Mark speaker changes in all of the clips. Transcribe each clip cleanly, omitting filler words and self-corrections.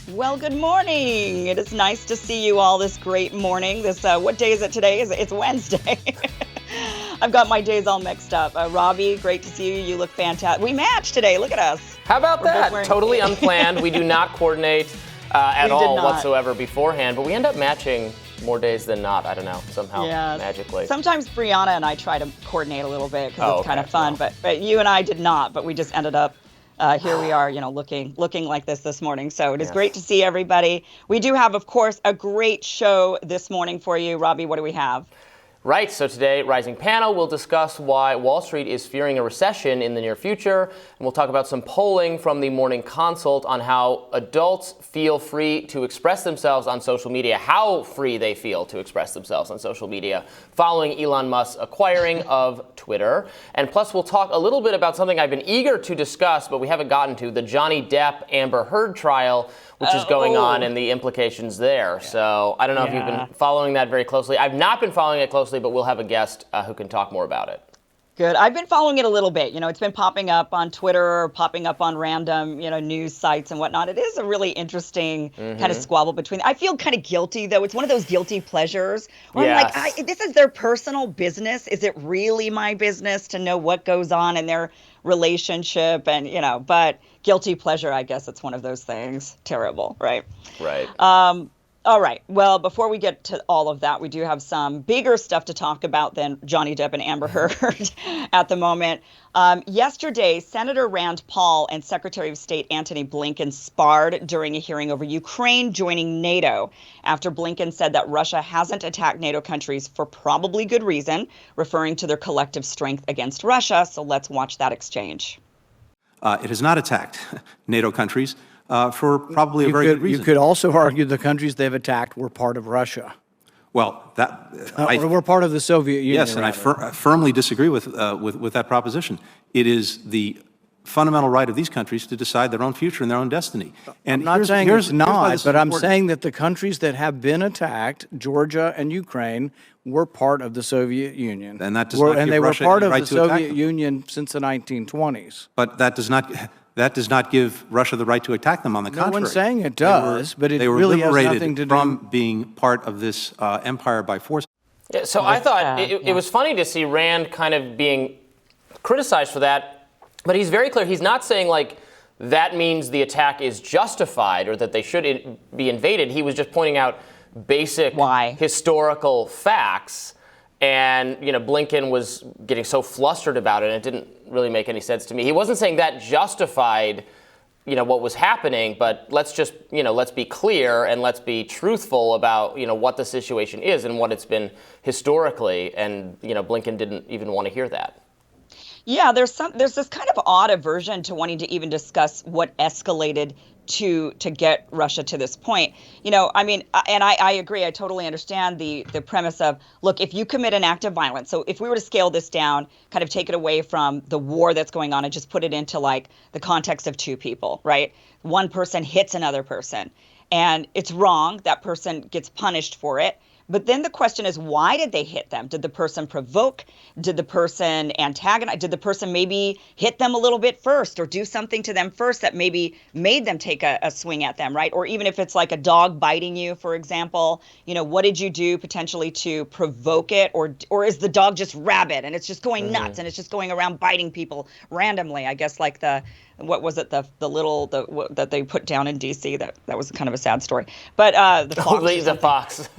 Speaker 1: Well, good morning. It is nice to see you all this great morning. What day is it today? It's Wednesday. I've got my days all mixed up. Robby, great to see you. You look fantastic. We matched today. Look at us.
Speaker 2: How about that? Totally unplanned. We do not coordinate at all whatsoever beforehand, but we end up matching more days than not. I don't know, somehow, magically.
Speaker 1: Sometimes Brianna and I try to coordinate a little bit because it's kind of fun, but you and I did not, but we just ended up here we are, looking like this morning. So it is great to see everybody. We do have, of course, a great show this morning for you. Robby, what do we have?
Speaker 2: Right, so today, Rising Panel will discuss why Wall Street is fearing a recession in the near future, and we'll talk about some polling from the Morning Consult on how adults feel free to express themselves on social media, how free they feel to express themselves on social media following Elon Musk's acquiring of Twitter. And plus, we'll talk a little bit about something I've been eager to discuss, but we haven't gotten to, the Johnny Depp-Amber Heard trial, which is going on, and the implications there. So I don't know if you've been following that very closely. I've not been following it closely, but we'll have a guest who can talk more about it.
Speaker 1: Good. I've been following it a little bit. It's been popping up on Twitter, popping up on random, news sites and whatnot. It is a really interesting kind of squabble between. I feel kind of guilty, though. It's one of those guilty pleasures where I'm like, this is their personal business. Is it really my business to know what goes on in their relationship? And, but guilty pleasure, I guess it's one of those things. Terrible, right?
Speaker 2: Right.
Speaker 1: All right. Well, before we get to all of that, we do have some bigger stuff to talk about than Johnny Depp and Amber Heard at the moment. Yesterday, Senator Rand Paul and Secretary of State Antony Blinken sparred during a hearing over Ukraine joining NATO after Blinken said that Russia hasn't attacked NATO countries for probably good reason, referring to their collective strength against Russia. So let's watch that exchange.
Speaker 3: It has not attacked NATO countries. For probably a very good reason.
Speaker 4: You could also argue the countries they've attacked were part of Russia.
Speaker 3: Well,
Speaker 4: we're part of the Soviet Union.
Speaker 3: Yes, and I firmly disagree with that proposition. It is the fundamental right of these countries to decide their own future and their own destiny. And
Speaker 4: I'm not saying it's not, but I'm saying that the countries that have been attacked, Georgia and Ukraine, were part of the Soviet Union.
Speaker 3: And that does not give Russia the right to attack them.
Speaker 4: And they were part of the Soviet Union since the 1920s.
Speaker 3: But that does not give Russia the right to attack them. On the contrary.
Speaker 4: No one's saying it does, but it really has nothing to do.
Speaker 3: From being part of this empire by force.
Speaker 2: Yeah, so I thought it was funny to see Rand kind of being criticized for that, but he's very clear. He's not saying like that means the attack is justified or that they should be invaded. He was just pointing out basic historical facts. And, Blinken was getting so flustered about it, and it didn't really make any sense to me. He wasn't saying that justified, what was happening, but let's just, let's be clear and let's be truthful about, what the situation is and what it's been historically. And, Blinken didn't even want to hear that.
Speaker 1: Yeah, there's this kind of odd aversion to wanting to even discuss what escalated to get Russia to this point. I agree. I totally understand the premise of, look, if you commit an act of violence, so if we were to scale this down, kind of take it away from the war that's going on and just put it into like the context of two people, right? One person hits another person and it's wrong. That person gets punished for it. But then the question is, why did they hit them? Did the person provoke? Did the person antagonize? Did the person maybe hit them a little bit first or do something to them first that maybe made them take a swing at them, right? Or even if it's like a dog biting you, for example, what did you do potentially to provoke it? Or is the dog just rabid and it's just going nuts and it's just going around biting people randomly? I guess like what was it, that they put down in D.C. That was kind of a sad story. But the fox.
Speaker 2: The fox.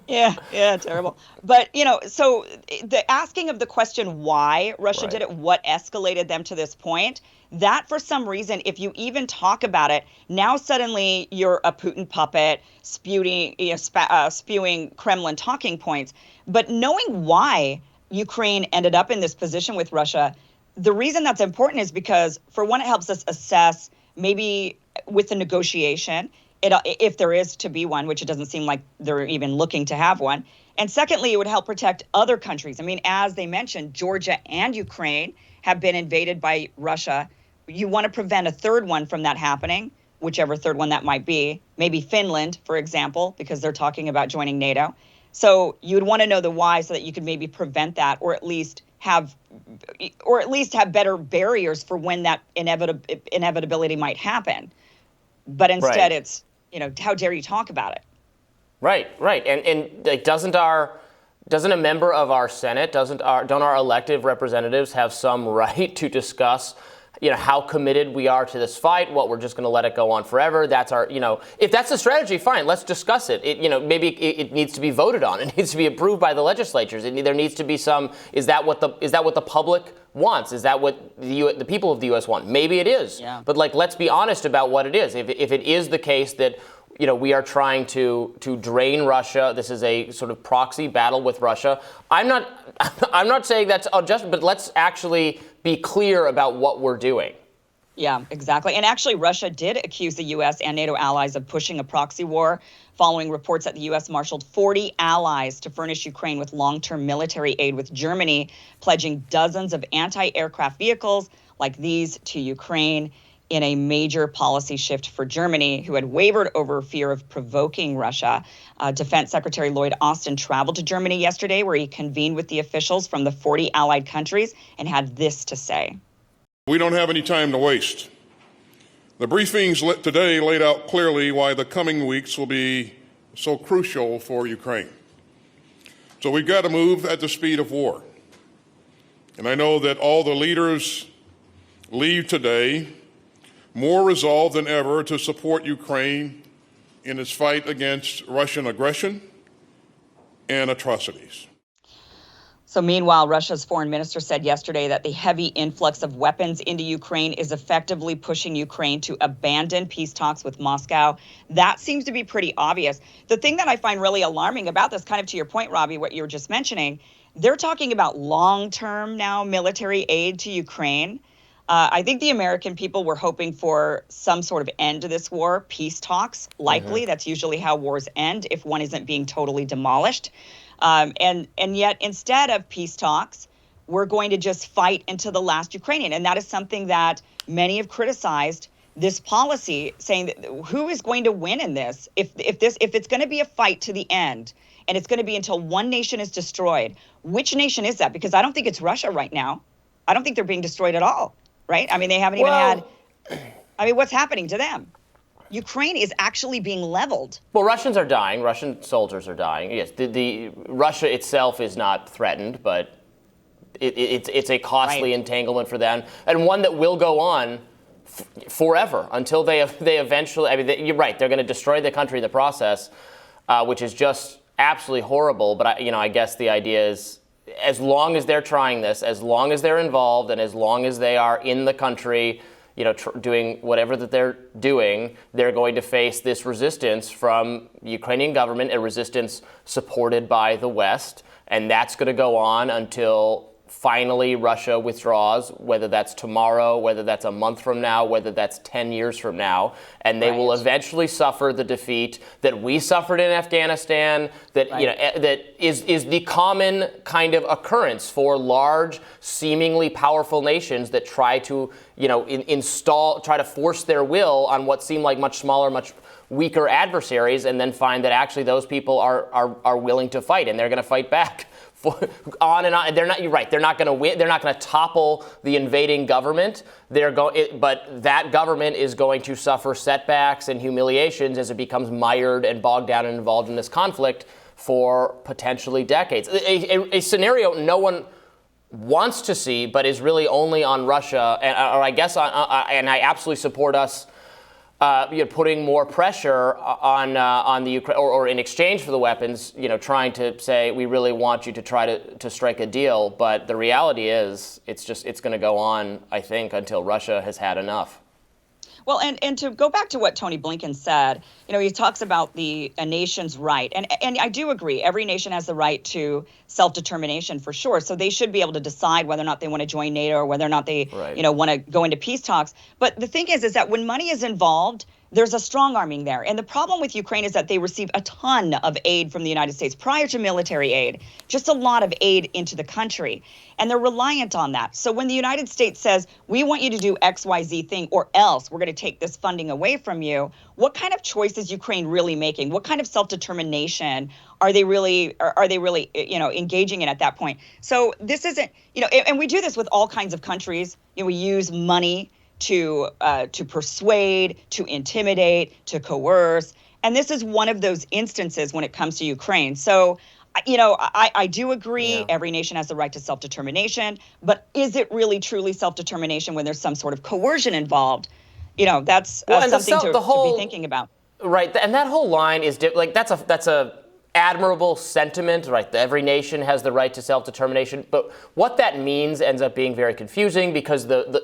Speaker 1: Yeah, terrible. But, so the asking of the question why Russia did it, what escalated them to this point, that for some reason, if you even talk about it, now suddenly you're a Putin puppet spewing Kremlin talking points. But knowing why Ukraine ended up in this position with Russia, the reason that's important is because, for one, it helps us assess maybe with the negotiation, if there is to be one, which it doesn't seem like they're even looking to have one. And secondly, it would help protect other countries. I mean, as they mentioned, Georgia and Ukraine have been invaded by Russia. You want to prevent a third one from that happening, whichever third one that might be. Maybe Finland, for example, because they're talking about joining NATO. So you would want to know the why so that you could maybe prevent that, or at least have better barriers for when that inevitability might happen. But instead, it's how dare you talk about it?
Speaker 2: Right. And like, doesn't a member of our Senate, don't our elected representatives have some right to discuss, how committed we are to this fight, what we're just going to let it go on forever? That's our, if that's the strategy, fine, let's discuss it. Maybe it needs to be voted on. It needs to be approved by the legislatures. There needs to be some, is that what the public wants? Is that what the people of the U.S. want? Maybe it is.
Speaker 1: Yeah.
Speaker 2: But let's be honest about what it is. If it is the case that we are trying to drain Russia. This is a sort of proxy battle with Russia. I'm not saying that's unjust, but let's actually be clear about what we're doing.
Speaker 1: Yeah, exactly. And actually, Russia did accuse the U.S. and NATO allies of pushing a proxy war following reports that the U.S. marshaled 40 allies to furnish Ukraine with long-term military aid, with Germany pledging dozens of anti-aircraft vehicles like these to Ukraine, in a major policy shift for Germany, who had wavered over fear of provoking Russia. Defense Secretary Lloyd Austin traveled to Germany yesterday, where he convened with the officials from the 40 allied countries and had this to say.
Speaker 5: We don't have any time to waste. The briefings today laid out clearly why the coming weeks will be so crucial for Ukraine. So we've got to move at the speed of war. And I know that all the leaders leave today more resolved than ever to support Ukraine in its fight against Russian aggression and atrocities.
Speaker 1: So meanwhile, Russia's foreign minister said yesterday that the heavy influx of weapons into Ukraine is effectively pushing Ukraine to abandon peace talks with Moscow. That seems to be pretty obvious. The thing that I find really alarming about this, kind of to your point, Robbie, what you were just mentioning, they're talking about long-term now military aid to Ukraine. I think the American people were hoping for some sort of end to this war, peace talks, likely. That's usually how wars end, if one isn't being totally demolished. And yet, instead of peace talks, we're going to just fight into the last Ukrainian. And that is something that many have criticized, this policy, saying that who is going to win in this? If it's going to be a fight to the end, and it's going to be until one nation is destroyed, which nation is that? Because I don't think it's Russia right now. I don't think they're being destroyed at all. Right? I mean, they haven't even what's happening to them? Ukraine is actually being leveled.
Speaker 2: Well, Russians are dying. Russian soldiers are dying. Yes, the Russia itself is not threatened, but it's a costly entanglement for them, and one that will go on forever until they eventually. I mean, you're right. They're going to destroy the country in the process, which is just absolutely horrible. But I guess the idea is, as long as they're trying this, as long as they're involved, and as long as they are in the country, doing whatever that they're doing, they're going to face this resistance from the Ukrainian government, a resistance supported by the West. And that's going to go on until finally Russia withdraws, whether that's tomorrow, whether that's a month from now, whether that's 10 years from now. And they will eventually suffer the defeat that we suffered in Afghanistan, that that is the common kind of occurrence for large, seemingly powerful nations that try to, try to force their will on what seem like much smaller, much weaker adversaries, and then find that actually those people are willing to fight, and they're going to fight back. On and on. You're right. They're not going to win. They're not going to topple the invading government. But that government is going to suffer setbacks and humiliations as it becomes mired and bogged down and involved in this conflict for potentially decades. A scenario no one wants to see, but is really only on Russia, and I absolutely support us. Putting more pressure on the Ukraine, or in exchange for the weapons, trying to say we really want you to try to strike a deal. But the reality is, it's going to go on, I think, until Russia has had enough.
Speaker 1: Well, and to go back to what Tony Blinken said, he talks about a nation's right. And I do agree. Every nation has the right to self-determination, for sure. So they should be able to decide whether or not they want to join NATO, or whether or not they, want to go into peace talks. But the thing is that when money is involved, there's a strong arming there. And the problem with Ukraine is that they receive a ton of aid from the United States prior to military aid, just a lot of aid into the country. And they're reliant on that. So when the United States says, we want you to do XYZ thing, or else we're going to take this funding away from you, what kind of choice is Ukraine really making? What kind of self-determination are they really engaging in at that point? So this isn't, and we do this with all kinds of countries. We use money to persuade, to intimidate, to coerce. And this is one of those instances when it comes to Ukraine. So, I do agree every nation has the right to self-determination, but is it really truly self-determination when there's some sort of coercion involved? That's something to be thinking about.
Speaker 2: Right, and that whole line is that's a admirable sentiment, right? Every nation has the right to self-determination, but what that means ends up being very confusing because the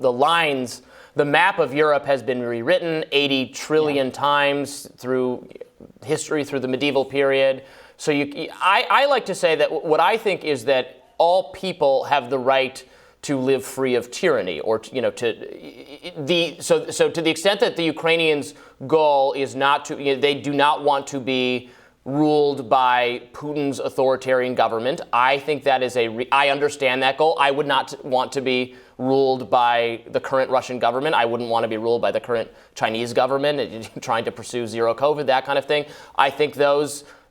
Speaker 2: lines, the map of Europe has been rewritten 80 trillion times through history, through the medieval period. So I like to say that what I think is that all people have the right to live free of tyranny, or so to the extent that the Ukrainians' goal is not to, they do not want to be ruled by Putin's authoritarian government. I think that is I understand that goal. I would not want to be ruled by the current Russian government. I wouldn't want to be ruled by the current Chinese government, trying to pursue zero COVID, that kind of thing. I think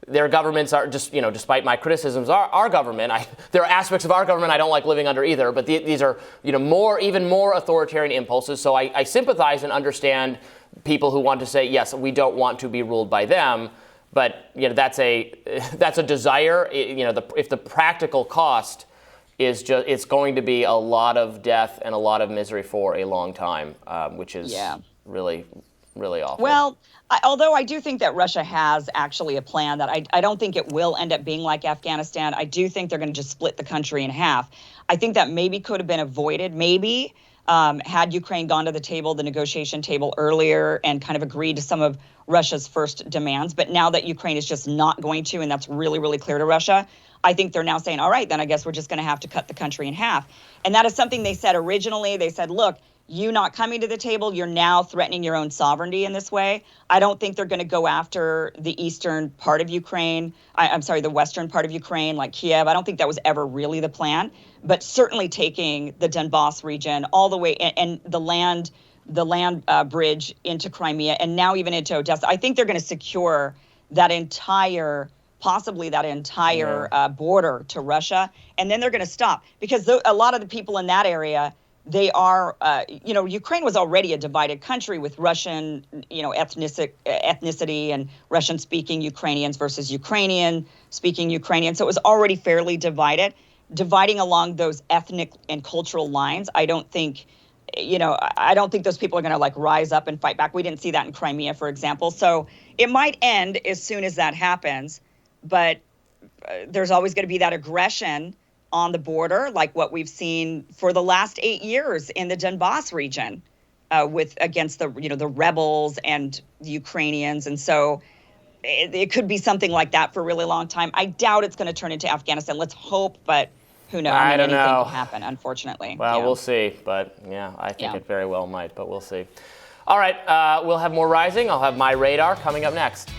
Speaker 2: their governments are just, despite my criticisms, our government, there are aspects of our government I don't like living under either, but these are, even more authoritarian impulses. So I sympathize and understand people who want to say, yes, we don't want to be ruled by them, but, that's a desire. If the practical cost is just, it's going to be a lot of death and a lot of misery for a long time, which is really, really awful.
Speaker 1: Well, although I do think that Russia has actually a plan that I don't think it will end up being like Afghanistan. I do think they're going to just split the country in half. I think that maybe could have been avoided, had Ukraine gone to the negotiation table earlier and kind of agreed to some of Russia's first demands. But now that Ukraine is just not going to, and that's really, really clear to Russia, I think they're now saying, all right, then I guess we're just going to have to cut the country in half. And that is something they said originally. They said, look, you not coming to the table, you're now threatening your own sovereignty in this way. I don't think they're going to go after the eastern part of Ukraine. The western part of Ukraine, like Kiev. I don't think that was ever really the plan. But certainly taking the Donbass region all the way and the land bridge into Crimea and now even into Odessa. I think they're going to secure possibly that entire border to Russia. And then they're going to stop because a lot of the people in that area, they are, Ukraine was already a divided country with Russian, ethnicity and Russian-speaking Ukrainians versus Ukrainian-speaking Ukrainians. So it was already fairly divided. Dividing along those ethnic and cultural lines, I don't think those people are going to rise up and fight back. We didn't see that in Crimea, for example. So it might end as soon as that happens, but there's always going to be that aggression on the border, like what we've seen for the last 8 years in the Donbass region, against the rebels and the Ukrainians, and so it could be something like that for a really long time. I doubt it's going to turn into Afghanistan. Let's hope, but who knows?
Speaker 2: I don't know.
Speaker 1: Anything can happen, unfortunately.
Speaker 2: Well, we'll see, but I think it very well might, but we'll see. All right, we'll have more Rising. I'll have my radar coming up next.